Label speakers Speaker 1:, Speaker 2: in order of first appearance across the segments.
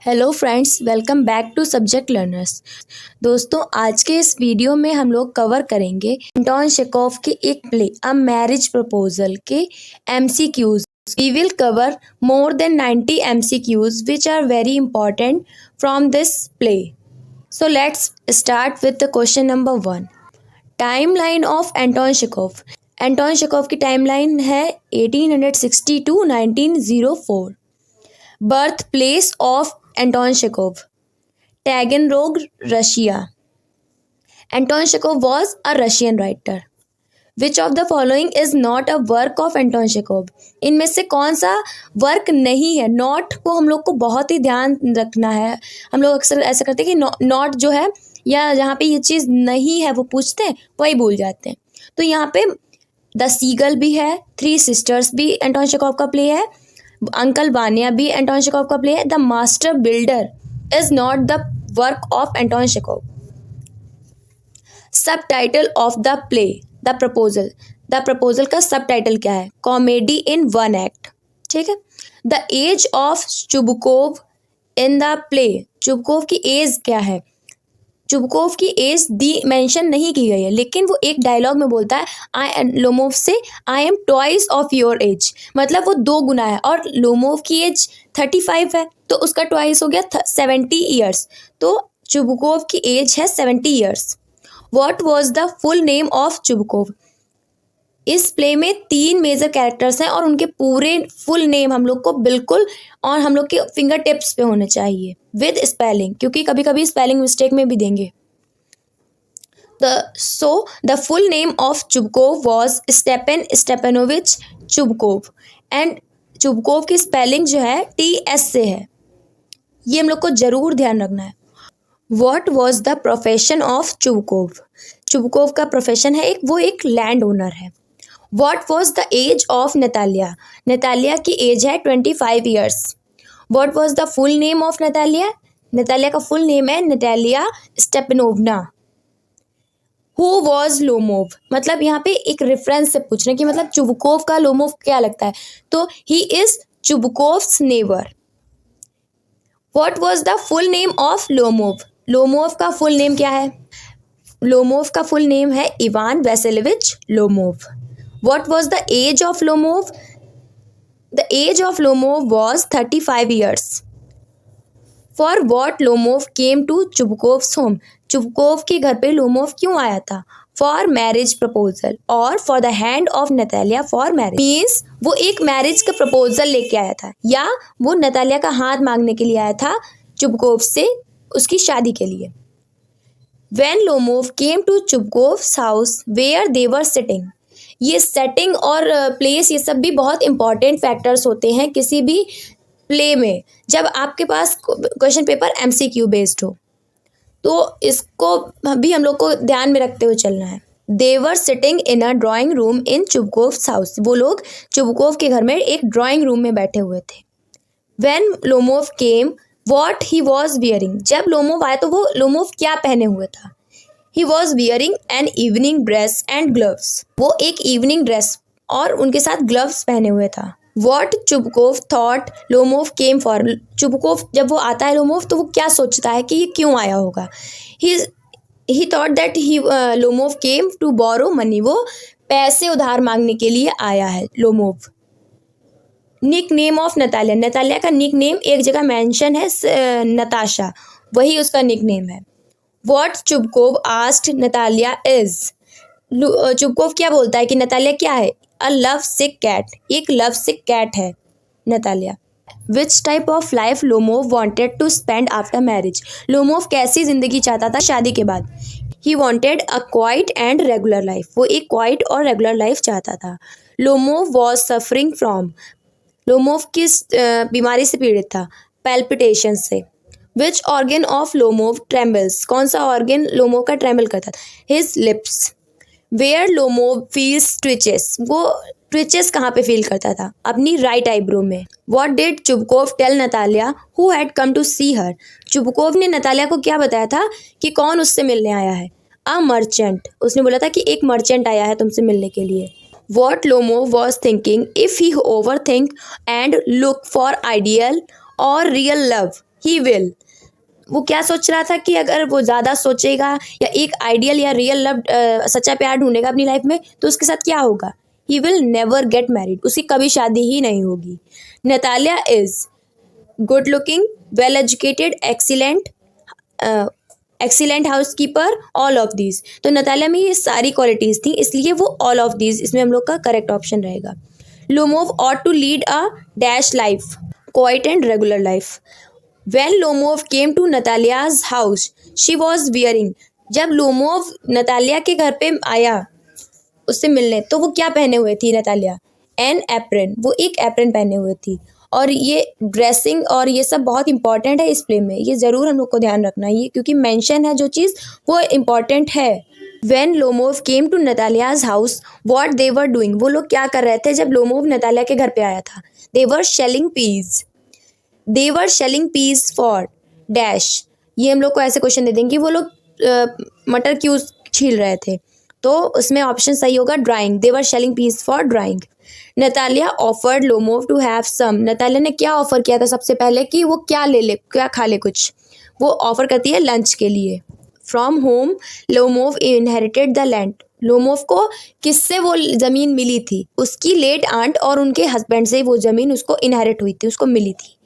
Speaker 1: Hello friends, welcome back to subject learners. दोस्तों, आज के इस वीडियो में हम लोग कवर करेंगे एंटोन चेखोव के एक प्ले अ मैरिज प्रपोजल के MCQs। We will cover more than 90 MCQs which are very important from this play. So let's start with the question number 1. Timeline of Anton Chekhov. Anton Chekhov की timeline है 1860 to 1904। Birth place of Anton Chekhov, Taganrog, Russia. Anton Chekhov was a Russian writer. Which of the following is not a work of Anton Chekhov. इनमें से कौन सा work नहीं है। Not को हम लोग को बहुत ही ध्यान रखना है। हम लोग अक्सर ऐसा करते हैं कि नॉट जो है या जहाँ पे ये चीज़ नहीं है वो पूछते हैं, वही भूल जाते हैं। तो यहाँ पे द सीगल भी है, थ्री सिस्टर्स भी एंटोन चेखोव का प्ले है, अंकल वानिया भी एंटोन चेखोव का प्ले है। The master builder is not the work of Anton Chekhov. Subtitle of the play the proposal. The proposal का subtitle क्या है? Comedy in one act. ठीक है। The age of Chubukov in the play. Chubukov की age क्या है? Chubukov की as the mention नहीं की गई है, लेकिन वो एक डायलॉग में बोलता है लोमोव से, I am twice of your age. मतलब वो 2 गुना है, और लोमोव की एज 35 है तो उसका ट्वाइस हो गया 70 ईयर्स। तो चुबकोव की एज है 70 years. What was the full name of Chubukov. इस प्ले में 3 मेजर कैरेक्टर्स हैं और उनके पूरे फुल नेम हम लोग को बिल्कुल और हम लोग के फिंगर टिप्स पे होने चाहिए विद स्पेलिंग, क्योंकि कभी कभी स्पेलिंग मिस्टेक में भी देंगे। The full name of Chubukov was स्टेपन स्टेपनोविच चुबकोव, एंड चुबकोव की स्पेलिंग जो है TS से है। ये हम लोग को जरूर ध्यान रखना है। What was the profession of Chubukov. Chubukov का प्रोफेशन है वो एक लैंड ओनर है। What was the age of Natalia? Natalia की एज है 25 years. What was the full name of Natalia? Natalia का फुल नेम है नटालिया स्टेपनोवना। Who was Lomov? मतलब यहाँ पे एक रेफरेंस से पूछ रहे हैं कि मतलब चुबकोव का लोमोव क्या लगता है, तो he is Chubukov's neighbour. What was the full name of Lomov? Lomov का फुल नेम क्या है? लोमोव का फुल नेम है Ivan Vassilevitch Lomov. What was the age of Lomov? The age of Lomov was 35 years. For what Lomov came to Chubkov's home? Chubukov के घर पे Lomov क्यों आया था? For marriage proposal और for the hand of Natalia for marriage. Means वो एक marriage का प्रपोजल लेके आया था, या वो नतालिया का हाथ मांगने के लिए आया था चुबकोव से उसकी शादी के लिए। When Lomov came to Chubkov's house where they were sitting. ये सेटिंग और प्लेस ये सब भी बहुत इंपॉर्टेंट फैक्टर्स होते हैं किसी भी प्ले में, जब आपके पास क्वेश्चन पेपर MCQ बेस्ड हो, तो इसको भी हम लोग को ध्यान में रखते हुए चलना है। They were sitting in a drawing room in Chubukov's house. वो लोग चुबकोव के घर में एक ड्राइंग रूम में बैठे हुए थे। When Lomov came what he was wearing. जब लोमोव आया तो वो लोमोव क्या पहने हुए था? He was wearing an evening dress and gloves. वो एक इवनिंग ड्रेस और उनके साथ ग्लव्स पहने हुए था। What Chubukov thought Lomov came for. Chubukov जब वो आता है लोमोव तो वो क्या सोचता है कि ये क्यों आया होगा? He thought that Lomov came to borrow money. वो पैसे उधार मांगने के लिए आया है Lomov. Nick name of Natalia. Natalia का निक नेम एक जगह मेंशन है, नताशा, वही उसका निक नेम है। What Chubukov asked Natalia is. Chubukov क्या बोलता है कि नतालिया क्या है? A love sick cat. एक लव सिक कैट है Natalia. Which type of life Lomov wanted to spend after marriage. Lomov कैसी जिंदगी चाहता था शादी के बाद? He wanted a quiet and regular life. वो एक क्वाइट और रेगुलर लाइफ चाहता था। Lomov was suffering from. Lomov किस बीमारी से पीड़ित था? पैल्पिटेशन से। Which organ of Lomov trembles? कौन सा ऑर्गन लोमोव का ट्रेमल करता था? His lips. Where Lomov feels twitches? वो ट्विचेस कहाँ पे फील करता था? अपनी राइट आईब्रो में। What did Chubukov tell Natalia who had come to see her? Chubukov ने नतालिया को क्या बताया था कि कौन उससे मिलने आया है? A merchant. उसने बोला था कि एक मर्चेंट आया है तुमसे मिलने के लिए। What Lomov was thinking if he overthink and look for ideal or real love. He will, वो क्या सोच रहा था कि अगर वो ज़्यादा सोचेगा या एक आइडियल या रियल लव सच्चा प्यार ढूंढेगा अपनी लाइफ में तो उसके साथ क्या होगा, he will never get married, उसकी कभी शादी ही नहीं होगी। Natalia is good looking, well educated, excellent housekeeper, all of these. तो नतालिया में ये सारी क्वालिटीज़ थी, इसलिए वो ऑल ऑफ दीज इसमें हम लोग का करेक्ट ऑप्शन रहेगा। Lomov ought to lead a dash life, quite and regular life. When Lomov came to Natalia's house, she was wearing, जब लोमोव नतालिया के घर पे आया उससे मिलने तो वो क्या पहने हुए थी नतालिया, एन एप्रन, वो एक एप्रन पहने हुए थी। और ये ड्रेसिंग और ये सब बहुत इंपॉर्टेंट है इस प्ले में, ये ज़रूर हम लोग को ध्यान रखना है, ये क्योंकि मेंशन है जो चीज़ वो इम्पॉर्टेंट है। When Lomov came to Natalia's house, what they were doing, वो लोग क्या कर रहे थे जब लोमोव नतालिया के घर पे आया था, they were shelling peas, they were shelling peas for dash। ये हम लोग को ऐसे क्वेश्चन दे देंगे, वो लोग मटर क्यों छील रहे थे, तो उसमें ऑप्शन सही होगा drawing, they were shelling peas for drying। Natalia offered Lomov to have some, Natalia ने क्या ऑफर किया था सबसे पहले कि वो क्या ले ले, क्या खा ले कुछ, वो ऑफर करती है लंच के लिए। From home Lomov inherited the land, Lomov को किससे वो ज़मीन मिली थी, उसकी लेट आंट और उनके हस्बैंड से वो ज़मीन उसको इनहेरिट हुई थी, उसको मिली थी।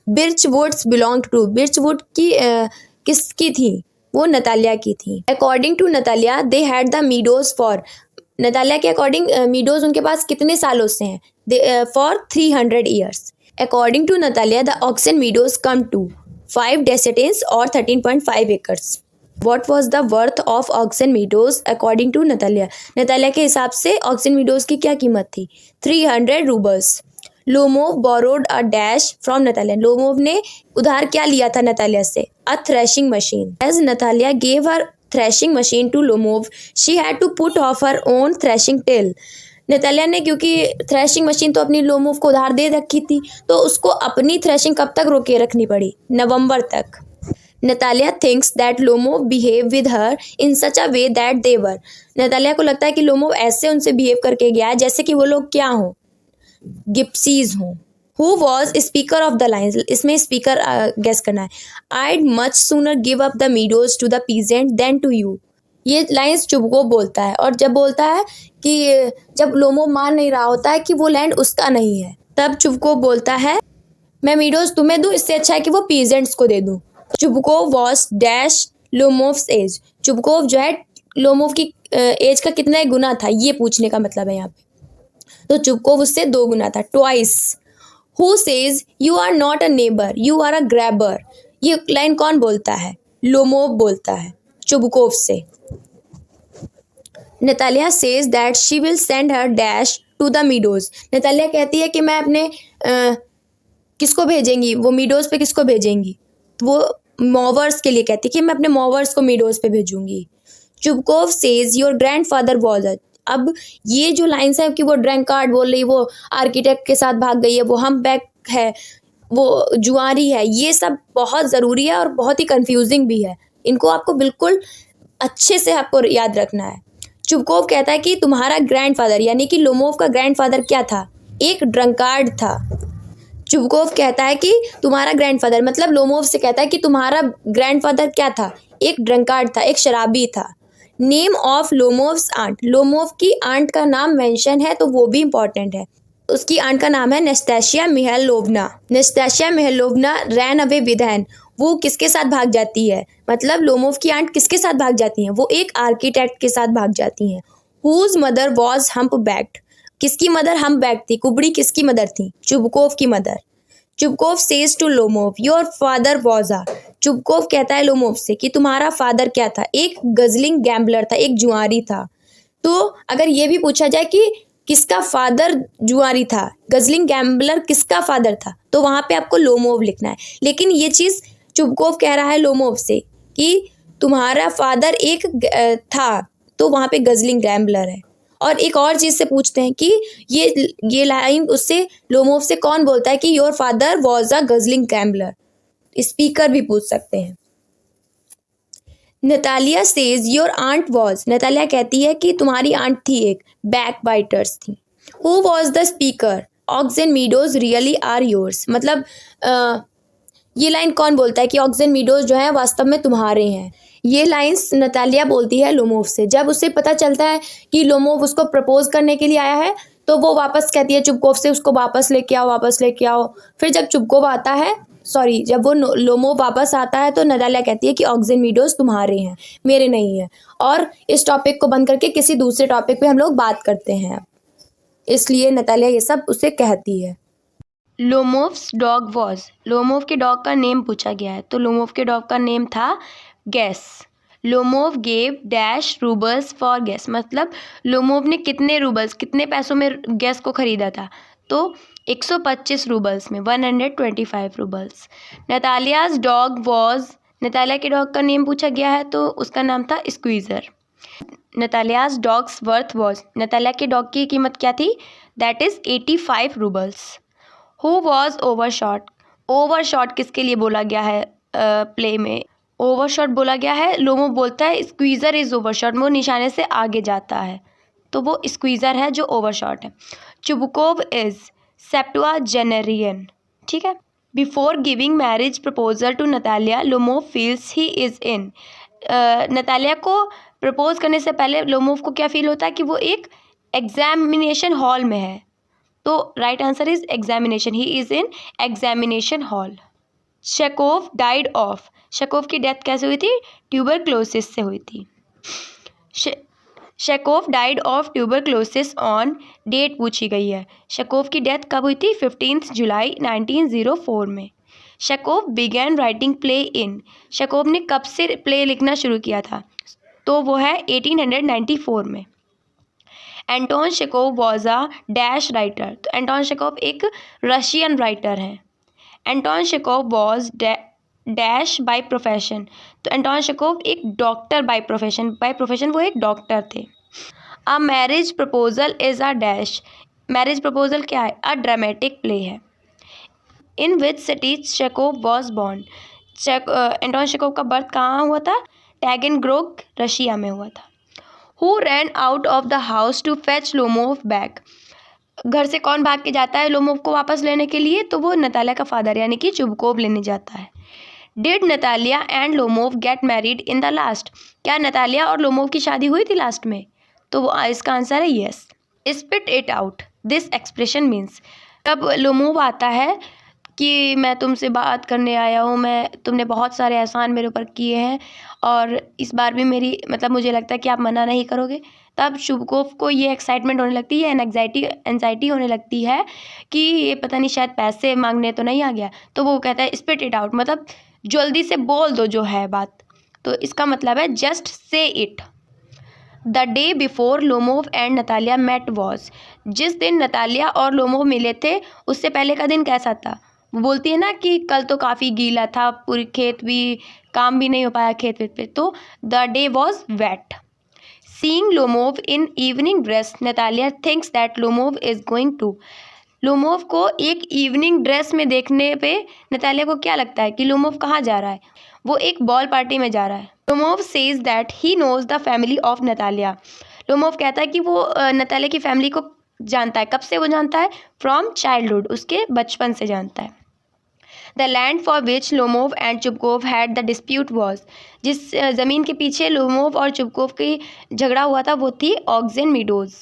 Speaker 1: Birch woods belong to, birch wood की किसकी थी, वो नतालिया की थी। According to Natalia they had the meadows for, Natalia के अकॉर्डिंग मीडोज उनके पास कितने सालों से हैं, for 300 years. According to Natalia the oxen meadows come to 5 desiatins और 13.5 acres. What was the worth of oxen meadows according to Natalia, Natalia के हिसाब से ऑक्सन मीडोज की क्या कीमत थी, 300 roubles. Lomov borrowed a dash from Natalya, Lomov ने उधार क्या लिया था नतालिया से, a threshing machine. As Natalya gave her threshing machine to Lomov, she had to put off her own threshing till. Natalya ने क्योंकि थ्रेशिंग मशीन तो अपनी लोमोव को उधार दे रखी थी, तो उसको अपनी थ्रेशिंग कब तक रोके रखनी पड़ी, नवंबर तक। Natalia thinks that Lomov behave with her in such a way that they were, Natalia को लगता है कि लोमोव ऐसे उनसे बिहेव करके गया है जैसे कि वो लोग क्या हों, गिप्सीज हों। Who was speaker of the lines, इसमें स्पीकर गेस करना है। I'd much sooner give up the meadows to the peasant than to you, ये लाइन्स चुबको बोलता है, और जब बोलता है कि जब लोमोव मान नहीं रहा होता है कि वो लैंड उसका नहीं है, तब चुबको बोलता है मैं मीडोज तुम्हें दूं, इससे अच्छा है कि वो पीजेंट्स को दे दूं। Chubukov was dash Lomov's age, Chubukov जो है लोमोव की एज का कितना गुना था, ये पूछने का मतलब है यहाँ पे, तो चुबकोव उससे 2 गुना था, twice. Who says you are not a neighbour you are a grabber, ये लाइन कौन बोलता है, लोमोव बोलता है चुबकोव से। Natalia says that she will send her dash to the meadows, Natalia कहती है कि मैं अपने किसको भेजेंगी, वो मीडोज पे किसको भेजेंगी, वो मोवर्स के लिए कहती है कि मैं अपने मोवर्स को मीडोज पे भेजूंगी। Chubukov says your grandfather was a, अब ये जो लाइन्स है कि वो ड्रैंक कार्ड बोल रही, वो आर्किटेक्ट के साथ भाग गई है, वो हम बैक है, वो जुआरी है, ये सब बहुत ज़रूरी है और बहुत ही कंफ्यूजिंग भी है, इनको आपको बिल्कुल अच्छे से आपको याद रखना है। चुबकोव कहता है कि तुम्हारा ग्रैंडफादर, यानी कि लोमोव का ग्रैंडफादर क्या था, एक ड्रंकार्ड था। चुबकोव कहता है कि तुम्हारा ग्रैंडफादर, मतलब लोमोव से कहता है कि तुम्हारा ग्रैंडफादर क्या था, एक ड्रंकार्ड था, एक शराबी था। Name of Lomov's aunt, Lomov की आंट का नाम मेंशन है तो वो भी इंपॉर्टेंट है, उसकी आंट का नाम है नस्ताशिया मिहाइलोवना। नस्ताशिया मिहाइलोवना रैन अवे विद हैन, वो किसके साथ भाग जाती है, मतलब लोमोव की आंट किसके साथ भाग जाती हैं, वो एक आर्किटेक्ट के साथ भाग जाती हैं। Whose mother was hump backed, किसकी मदर हम्प बैक थी, कुबड़ी किसकी मदर थी, चुबकोव की mother. Chubukov says to Lomov your father was a, Chubukov कहता है लोमोव से कि तुम्हारा फादर क्या था, एक गजलिंग गैम्बलर था, एक जुआरी था। तो अगर ये भी पूछा जाए कि किसका फादर जुआरी था, गजलिंग गैम्बलर किसका फादर था, तो वहाँ पे आपको लोमोव लिखना है। लेकिन ये चीज़ चुबकोव कह रहा है लोमोव से कि तुम्हारा फादर एक था, तो वहाँ पे गजलिंग गैम्बलर है। और एक और चीज़ से पूछते हैं कि ये लाइन उससे लोमोव से कौन बोलता है कि your father was a guzzling gambler, speaker भी पूछ सकते हैं। Natalia says your aunt was, Natalia कहती है कि तुम्हारी आंट थी एक बैक बाइटर्स थी। Who was the speaker, ox and meadows really are yours, मतलब ये लाइन कौन बोलता है कि ऑक्सन मीडोज जो है वास्तव में तुम्हारे हैं? ये लाइंस नतालिया बोलती है लोमोव से। जब उसे पता चलता है कि लोमोव उसको प्रपोज करने के लिए आया है तो वो वापस कहती है चुबकोव से उसको वापस लेके आओ, वापस लेके आओ। फिर जब चुबकोव आता है, जब वो लोमोव वापस आता है तो नतालिया कहती है कि ऑक्सन मीडोज तुम्हारे हैं, मेरे नहीं है। और इस टॉपिक को बंद करके किसी दूसरे टॉपिक पे हम लोग बात करते हैं। इसलिए नतालिया ये सब उसे कहती है। लोमोव्स डॉग वॉज, लोमोव के डॉग का नेम पूछा गया है, तो लोमोव के डॉग का नेम था gas. Lomov gave dash roubles for gas, मतलब लोमोव ने कितने रूबल्स, कितने पैसों में गैस को खरीदा था, तो 125 रूबल्स में, 125 rubles. Natalya's dog was, Natalya के डॉग का नेम पूछा गया है तो उसका नाम था Squeezer. Natalya's dog's worth was, Natalya के डॉग की कीमत क्या थी, that is 85 rubles. Who was overshot, overshot किसके लिए बोला गया है प्ले में, ओवरशॉट बोला गया है, लोमोव बोलता है स्क्वीज़र इज़ ओवरशॉट, वो निशाने से आगे जाता है तो वो स्क्वीज़र है जो ओवरशॉट है। चुबकोव इज़ सेप्टुआजेनेरियन, ठीक है। Before giving marriage proposal to Natalia Lomov feels he is in, Natalia को प्रपोज करने से पहले लोमोव को क्या फील होता है कि वो एक एग्जामिनेशन हॉल में है, तो right answer is examination, he is in examination hall. Chekhov died of, Chekhov की डेथ कैसे हुई थी, ट्यूबरक्लोसिस से हुई थी। Chekhov died of tuberculosis on, date पूछी गई है, शेकोव की डेथ कब हुई थी, 15 जुलाई 1904 में। शेकोव बिगैन राइटिंग प्ले इन, शेकोव ने कब से प्ले लिखना शुरू किया था, तो वो है 1894 में। Anton Chekhov was a dash writer, तो एंटोन शेकोव एक रशियन राइटर हैं। Anton Chekhov was dash by profession, तो एंटोन शेकोव एक डॉक्टर बाय प्रोफेशन वो एक डॉक्टर थे। A marriage proposal is a dash, marriage proposal क्या है, अ ड्रामेटिक प्ले है। In which city Chekhov was born, Anton Chekhov का birth कहाँ हुआ था, टैगनग्रोग रशिया में हुआ था। Who ran out of the house to fetch Lomov back, घर से कौन भाग के जाता है लोमोव को वापस लेने के लिए, तो वो नतालिया का फादर यानी कि चुबकोव लेने जाता है। Did Natalia and Lomov get married in the last, क्या नतालिया और लोमोव की शादी हुई थी लास्ट में, तो वो इसका आंसर है yes. Spit it out, this expression means, तब लोमोव आता है कि मैं तुमसे बात करने आया हूँ, तुमने बहुत सारे एहसान मेरे ऊपर किए हैं और इस बार भी मेरी मुझे लगता है कि आप मना नहीं करोगे। तब चुबकोव को ये एक्साइटमेंट होने लगती है, एनजाइटी होने लगती है कि ये पता नहीं शायद पैसे मांगने तो नहीं आ गया, तो वो कहता है स्पिट इट आउट, मतलब जल्दी से बोल दो जो है बात, तो इसका मतलब है just say it. The day before Lomov and Natalia met was, जिस दिन नतालिया और लोमोव मिले थे उससे पहले का दिन कैसा था, वो बोलती है ना कि कल तो काफ़ी गीला था, पूरी खेत भी, काम भी नहीं हो पाया खेत पे, तो the day was wet. Seeing Lomov in evening dress Natalia thinks that Lomov is going to, Lomov को एक इवनिंग ड्रेस में देखने पे नतालिया को क्या लगता है कि लोमोव कहाँ जा रहा है, वो एक बॉल पार्टी में जा रहा है। Lomov says that he knows the family of Natalia, Lomov कहता है कि वो नतालिया की फैमिली को जानता है, कब से वो जानता है, फ्रॉम चाइल्डहुड, उसके बचपन से जानता है। The land for which Lomov and Chubukov had the dispute was, जिस ज़मीन के पीछे लोमोव और चुबकोव की झगड़ा हुआ था वो थी Oxen meadows.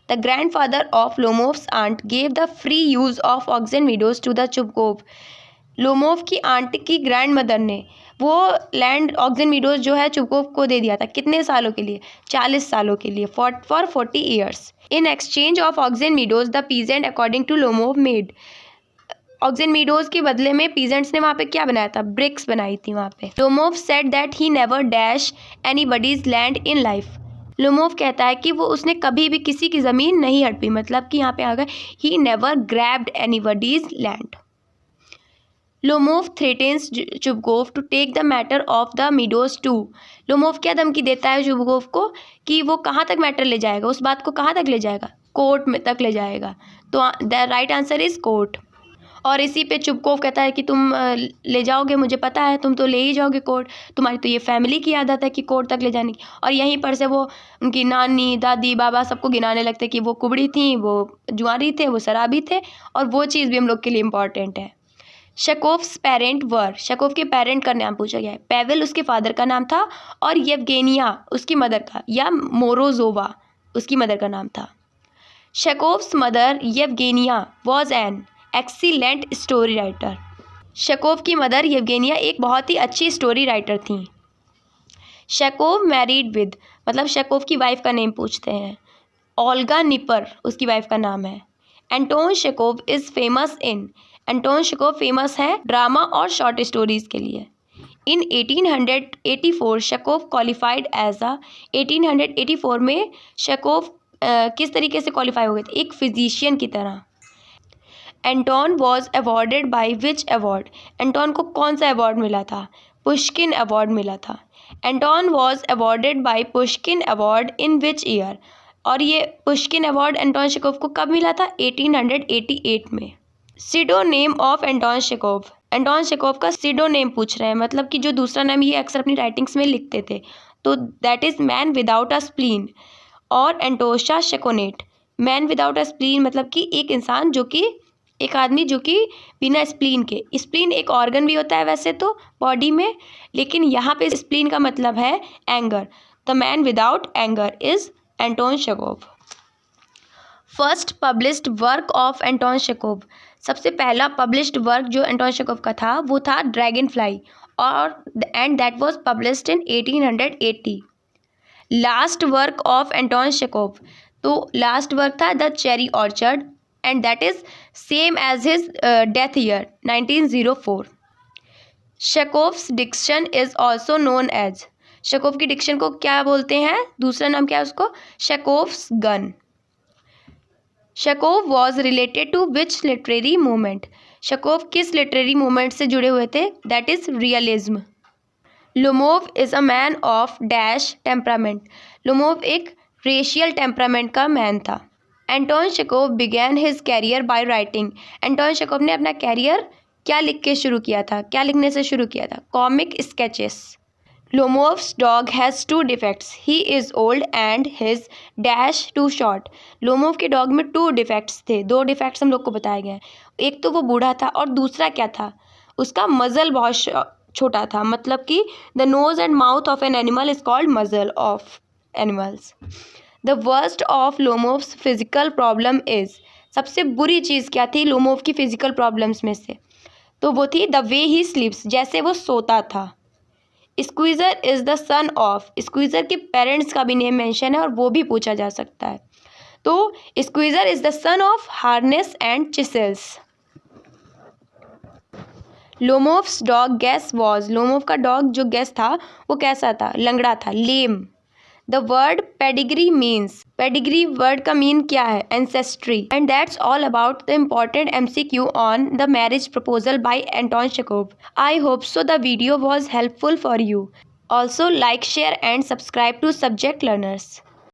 Speaker 1: The grandfather of Lomov's aunt gave the free use of oxen Meadows to the Chubukov, Lomov की आंट की ग्रैंड मदर ने वो लैंड ऑक्सन मीडोज जो है चुबकोव को दे दिया था, कितने सालों के लिए, 40 सालों के लिए, for 40 years. In exchange of oxen meadows the peasant according to Lomov made, oxen meadows के बदले में पीजेंट्स ने वहाँ पे क्या बनाया था, ब्रिक्स बनाई थी वहाँ पे। Lomov said that he never dash anybody's land in life, Lomov कहता है कि वो उसने कभी भी किसी की ज़मीन नहीं हड़पी, मतलब कि यहाँ पे आ गए he never grabbed anybody's land. Lomov threatens Chubukov to take the matter of the meadows to, Lomov क्या धमकी देता है चुबकोव को कि वो कहाँ तक मैटर ले जाएगा, उस बात को कहाँ तक ले जाएगा, कोर्ट में तक ले जाएगा, तो the right answer is court. और इसी पे चुबकोव कहता है कि तुम ले जाओगे, मुझे पता है तुम तो ले ही जाओगे कोर्ट, तुम्हारी तो ये फैमिली की आदत है कि कोर्ट तक ले जाने की। और यहीं पर से वो उनकी नानी दादी बाबा सबको गिनाने लगते कि वो कुबड़ी थी, वो जुआरी थे, वो शराबी थे, और वो चीज़ भी हम लोग के लिए इम्पॉर्टेंट है। शेकोव्स पेरेंट वर, शेकोव के पेरेंट का नाम पूछा गया है। पेवेल उसके फादर का नाम था और येवगेनिया उसकी मदर का, या मोरोजोवा उसकी मदर का नाम था। Chekhov's mother Yevgenia was an excellent story writer. Chekhov की मदर येवगेनिया एक बहुत ही अच्छी स्टोरी राइटर थी। शेकोव मैरिड विद, मतलब शेकोव की वाइफ का नेम पूछते हैं। ओल्गा निपर उसकी वाइफ का नाम है। Anton Chekhov is famous in, Anton Chekhov famous है ड्रामा और शॉर्ट स्टोरीज़ के लिए। इन 1884 शेकोव क्वालिफाइड एज अ, 1884 में शेकोव किस तरीके से क्वालिफाई हो गए थे, एक फिजिशियन की तरह। Anton was awarded by which award, Anton को कौन सा अवार्ड मिला था, पुष्किन अवार्ड मिला था। Anton was awarded by Pushkin award in which year, और ये पुष्किन अवार्ड एंटोन शेकोव को कब मिला था, 1888 में। सिडोनेम ऑफ एंटोन शेकोव, एंटोन शेकोव का सिडोनेम पूछ रहे हैं, मतलब कि जो दूसरा नाम ये अक्सर अपनी राइटिंग्स में लिखते थे, तो that is man without a spleen और एंटोशा शेकोनेट। मैन विदाउट अ स्प्लीन मतलब कि एक इंसान जो कि, एक आदमी जो कि बिना स्प्लीन के, स्प्लीन एक ऑर्गन भी होता है वैसे तो बॉडी में, लेकिन यहाँ पे स्प्लीन का मतलब है anger. The man without anger is Anton Chekhov. First published work of Anton Chekhov, सबसे पहला पब्लिश्ड वर्क जो एंटोन शेकोव का था वो था ड्रैगन फ्लाई, और and that was published in 1880। Last work of Anton Chekhov, तो लास्ट वर्क था the Cherry Orchard, and that is same as his death year 1904. Chekhov's diction is also known as, Chekhov की diction को क्या बोलते हैं, दूसरा नाम क्या है उसको, Chekhov's gun. Chekhov was related to which literary movement, Chekhov किस लिटरेरी मूवमेंट से जुड़े हुए थे, that is realism. Lomov is a man of dash temperament, Lomov एक रेशियल टेम्परामेंट का मैन था। Anton Chekhov began his career by writing, Anton Chekhov ने अपना कैरियर क्या लिख के शुरू किया था, क्या लिखने से शुरू किया था, comic sketches. Lomov's dog has two defects, he is old and his dash too short, Lomov के डॉग में 2 डिफेक्ट्स थे, 2 डिफेक्ट्स हम लोग को बताए गए हैं। एक तो वो बूढ़ा था और दूसरा क्या था, उसका मज़ल बहुत छोटा था, मतलब कि the nose and mouth of an animal is called muzzle of animals. The worst of Lomov's physical problem is, सबसे बुरी चीज़ क्या थी लोमोव की फिजिकल प्रॉब्लम्स में से, तो वो थी द वे ही स्लीप्स, जैसे वो सोता था। Squeezer is the son of, squeezer के पेरेंट्स का भी नेम मेंशन है और वो भी पूछा जा सकता है, तो Squeezer is the son of Harness and Chisels. Lomov's dog Guess was, Lomov का डॉग जो गैस था वो कैसा था, लंगड़ा था, lame. The word pedigree means, pedigree word का मीन क्या है, ancestry. And that's all about the important MCQ on the marriage proposal by Anton Chekhov. I hope so the video was helpful for you. Also like, share and subscribe to Subject Learners.